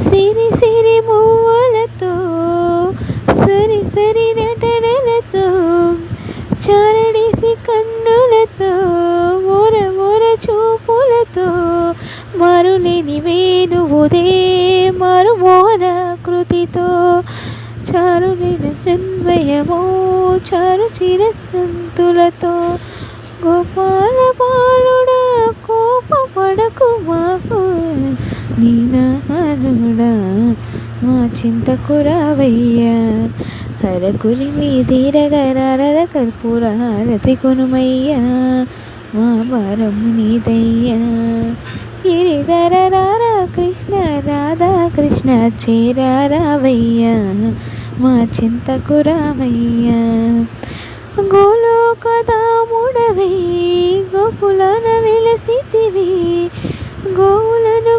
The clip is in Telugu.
సిరి సిరి మువ్వలతో సరి సరి నటనలతో చారడేసి కన్నులతో ఊర ఊర చూపులతో మరులేని వేణువుదే మరుమోన కృతితో చారులేని జన్మయమో చారు చిరసంతులతో గోపాల బాలుడా కోపపడకు మాకు నీనానుడా మా చింతకు రావయ్యా హరకురి మీ ధీరగరారద కర్పూర హారతి కొనుమయ్యా మా భారము నీదయ్యా గిరిధర రారా కృష్ణ రాధా కృష్ణ చేరావయ్యా మా చింతకు రామయ్యా గోలోకదాముడవై గోకులన వెలసితివి గోవులను